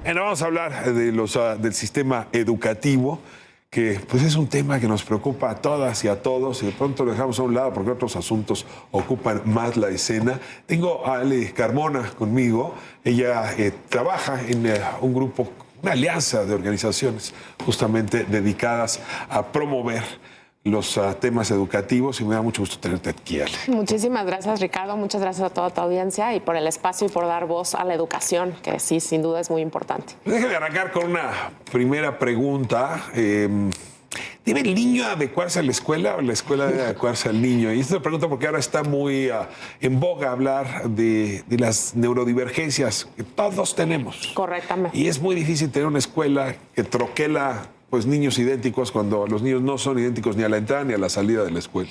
Bueno, vamos a hablar de del sistema educativo, que pues es un tema que nos preocupa a todas y a todos, y de pronto lo dejamos a un lado porque otros asuntos ocupan más la escena. Tengo a Ale Carmona conmigo. Ella trabaja en un grupo, una alianza de organizaciones justamente dedicadas a promover los temas educativos, y me da mucho gusto tenerte aquí, Ale. Muchísimas gracias, Ricardo. Muchas gracias a toda tu audiencia y por el espacio y por dar voz a la educación, que sí, sin duda es muy importante. Déjame arrancar con una primera pregunta. ¿Debe el niño adecuarse a la escuela o la escuela debe adecuarse al niño? Y esta pregunta porque ahora está muy en boga hablar de las neurodivergencias que todos tenemos. Correctamente. Y es muy difícil tener una escuela que troquela pues niños idénticos cuando los niños no son idénticos ni a la entrada ni a la salida de la escuela.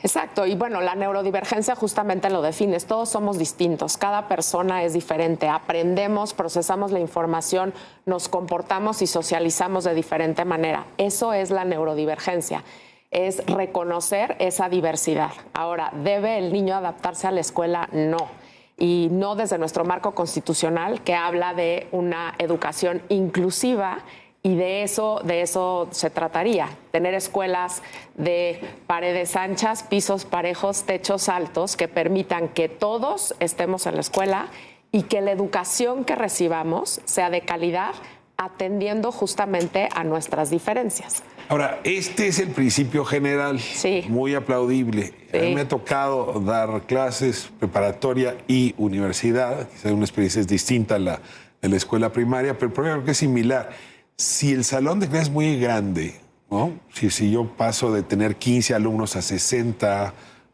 Exacto, y bueno, la neurodivergencia justamente lo defines, todos somos distintos, cada persona es diferente, aprendemos, procesamos la información, nos comportamos y socializamos de diferente manera. Eso es la neurodivergencia, es reconocer esa diversidad. Ahora, ¿debe el niño adaptarse a la escuela? No. Y no desde nuestro marco constitucional, que habla de una educación inclusiva. Y de eso se trataría, tener escuelas de paredes anchas, pisos parejos, techos altos, que permitan que todos estemos en la escuela y que la educación que recibamos sea de calidad, atendiendo justamente a nuestras diferencias. Ahora, este es el principio general, sí, muy aplaudible. Sí. A mí me ha tocado dar clases preparatoria y universidad, quizás una experiencia distinta a la de la escuela primaria, pero el problema creo que es similar. Si el salón de clases es muy grande, ¿no? Si yo paso de tener 15 alumnos a 60,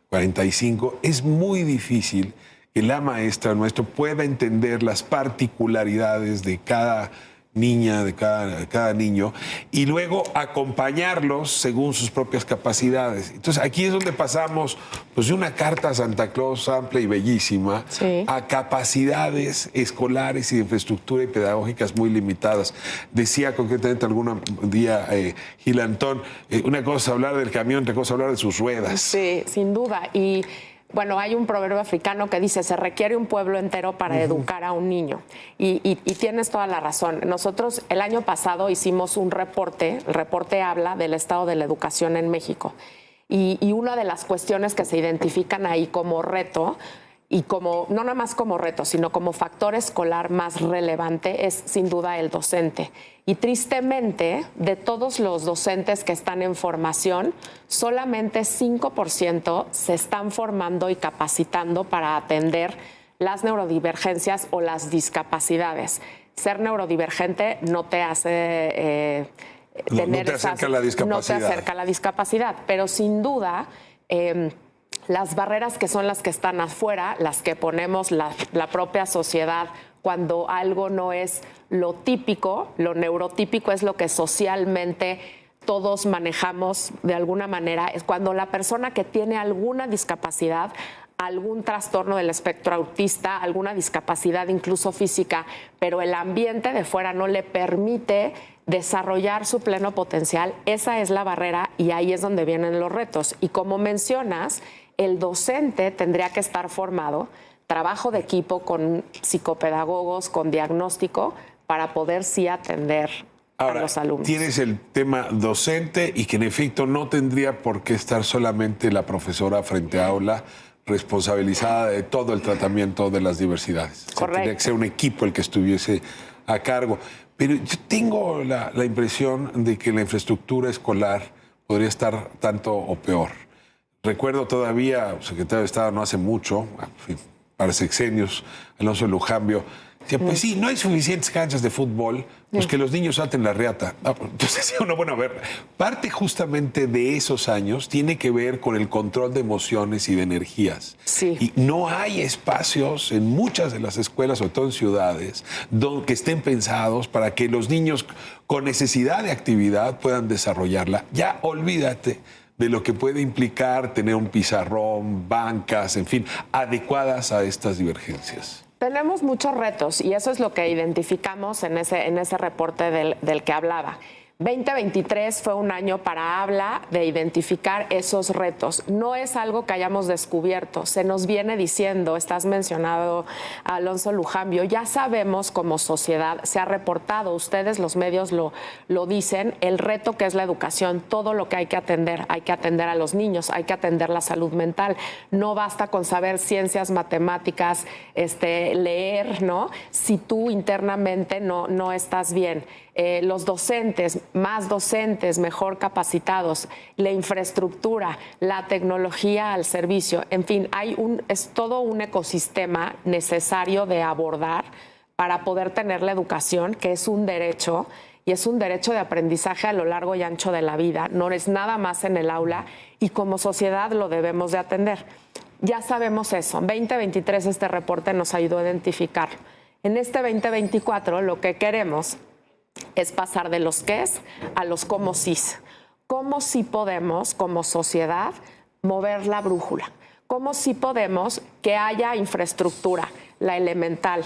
45, es muy difícil que la maestra o el maestro pueda entender las particularidades de cada niña, de cada niño, y luego acompañarlos según sus propias capacidades. Entonces, aquí es donde pasamos pues, de una carta a Santa Claus amplia y bellísima, sí, a capacidades escolares y de infraestructura y pedagógicas muy limitadas. Decía concretamente algún día Gil Antón, una cosa es hablar del camión, otra cosa es hablar de sus ruedas. Sí, sin duda. Y bueno, hay un proverbio africano que dice, se requiere un pueblo entero para educar a un niño. Y tienes toda la razón. Nosotros el año pasado hicimos un reporte, el reporte habla del estado de la educación en México. Y una de las cuestiones que se identifican ahí como reto, y como no nada más como reto, sino como factor escolar más relevante, es sin duda el docente. Y tristemente, de todos los docentes que están en formación, solamente 5% se están formando y capacitando para atender las neurodivergencias o las discapacidades. Ser neurodivergente no te hace no te acerca a la discapacidad. No te acerca a la discapacidad, pero sin duda las barreras que son las que están afuera, las que ponemos la propia sociedad cuando algo no es lo típico, lo neurotípico es lo que socialmente todos manejamos de alguna manera, es cuando la persona que tiene alguna discapacidad, algún trastorno del espectro autista, alguna discapacidad incluso física, pero el ambiente de fuera no le permite desarrollar su pleno potencial, esa es la barrera y ahí es donde vienen los retos. Y como mencionas, el docente tendría que estar formado, trabajo de equipo con psicopedagogos, con diagnóstico, para poder sí atender a los alumnos. Tienes el tema docente y que en efecto no tendría por qué estar solamente la profesora frente a aula responsabilizada de todo el tratamiento de las diversidades. Correcto. Tendría que ser un equipo el que estuviese a cargo. Pero yo tengo la impresión de que la infraestructura escolar podría estar tanto o peor. Recuerdo todavía, secretario de Estado no hace mucho, en fin, para sexenios, Alonso Lujambio, decía, pues sí, no hay suficientes canchas de fútbol, pues que los niños salten la reata. Entonces decía uno, bueno, a ver, parte justamente de esos años tiene que ver con el control de emociones y de energías. Sí. Y no hay espacios en muchas de las escuelas, sobre todo en ciudades, que estén pensados para que los niños con necesidad de actividad puedan desarrollarla. Ya olvídate de lo que puede implicar tener un pizarrón, bancas, en fin, adecuadas a estas divergencias. Tenemos muchos retos y eso es lo que identificamos en ese reporte del que hablaba. 2023 fue un año para Habla de identificar esos retos. No es algo que hayamos descubierto, se nos viene diciendo, estás mencionado a Alonso Lujambio, ya sabemos como sociedad, se ha reportado, ustedes los medios lo dicen, el reto que es la educación, todo lo que hay que atender a los niños, hay que atender la salud mental, no basta con saber ciencias, matemáticas, leer, ¿no? Si tú internamente no estás bien. Los docentes, más docentes, mejor capacitados, la infraestructura, la tecnología al servicio, en fin, es todo un ecosistema necesario de abordar para poder tener la educación, que es un derecho, y es un derecho de aprendizaje a lo largo y ancho de la vida, no es nada más en el aula, y como sociedad lo debemos de atender. Ya sabemos eso, en 2023 este reporte nos ayudó a identificar. En este 2024 lo que queremos es pasar de los qués a los cómo sís. Cómo sí podemos, como sociedad, mover la brújula. Cómo sí podemos que haya infraestructura, la elemental.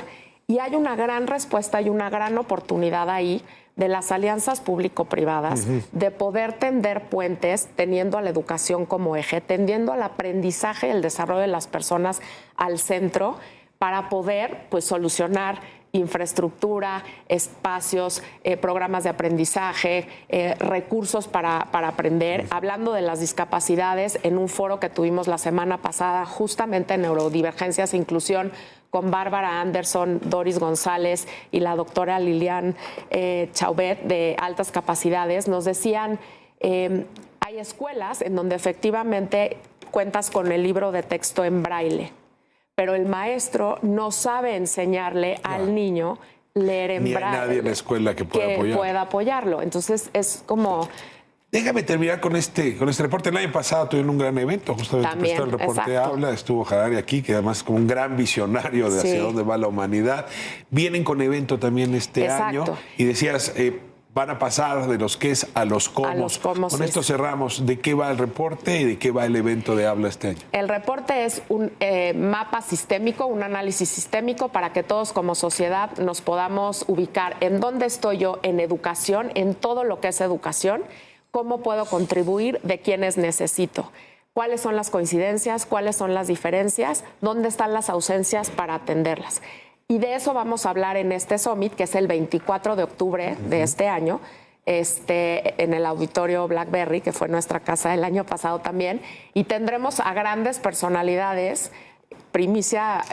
Y hay una gran respuesta y una gran oportunidad ahí de las alianzas público-privadas, de poder tender puentes teniendo a la educación como eje, tendiendo al aprendizaje y el desarrollo de las personas al centro para poder solucionar infraestructura, espacios, programas de aprendizaje, recursos para aprender. Hablando de las discapacidades, en un foro que tuvimos la semana pasada, justamente en neurodivergencias e inclusión, con Bárbara Anderson, Doris González y la doctora Lilian Chauvet de altas capacidades, nos decían, hay escuelas en donde efectivamente cuentas con el libro de texto en braille, pero el maestro no sabe enseñarle al niño leer en braille. Ni hay nadie en la escuela que pueda apoyarlo. Entonces es como... Déjame terminar con este reporte. El año pasado tuvieron un gran evento, justamente también, el reporte Habla, estuvo Harari aquí, que además es como un gran visionario de hacia dónde va la humanidad. Vienen con evento también este año y decías... van a pasar de los qués a los cómos. Con esto cerramos. ¿De qué va el reporte y de qué va el evento de Habla este año? El reporte es un mapa sistémico, un análisis sistémico para que todos como sociedad nos podamos ubicar en dónde estoy yo en educación, en todo lo que es educación, cómo puedo contribuir, de quiénes necesito, cuáles son las coincidencias, cuáles son las diferencias, dónde están las ausencias para atenderlas. Y de eso vamos a hablar en este Summit, que es el 24 de octubre de este año, en el auditorio Blackberry, que fue nuestra casa el año pasado también. Y tendremos a grandes personalidades. Primicia,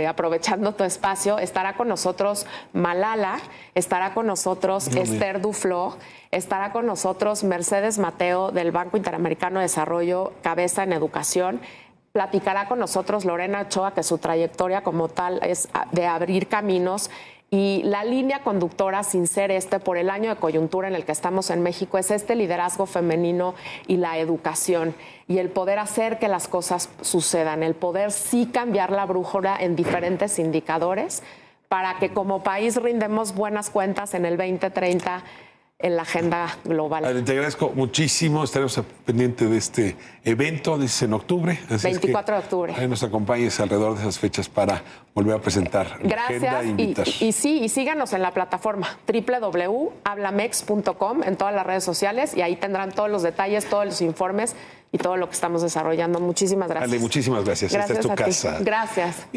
aprovechando tu espacio, estará con nosotros Malala, estará con nosotros Esther Duflo, estará con nosotros Mercedes Mateo del Banco Interamericano de Desarrollo, cabeza en educación. Platicará con nosotros Lorena Ochoa, que su trayectoria como tal es de abrir caminos, y la línea conductora, sin ser por el año de coyuntura en el que estamos en México, es liderazgo femenino y la educación, y el poder hacer que las cosas sucedan, el poder sí cambiar la brújula en diferentes indicadores para que como país rindemos buenas cuentas en el 2030 en la agenda global. Te agradezco muchísimo. Estaremos pendientes de este evento, dice en octubre. Así 24 de octubre. Ahí nos acompañes alrededor de esas fechas para volver a presentar. Gracias. Y síganos en la plataforma www.hablamex.com en todas las redes sociales, y ahí tendrán todos los detalles, todos los informes y todo lo que estamos desarrollando. Muchísimas gracias. Ale, muchísimas gracias. Esta es tu casa. Gracias.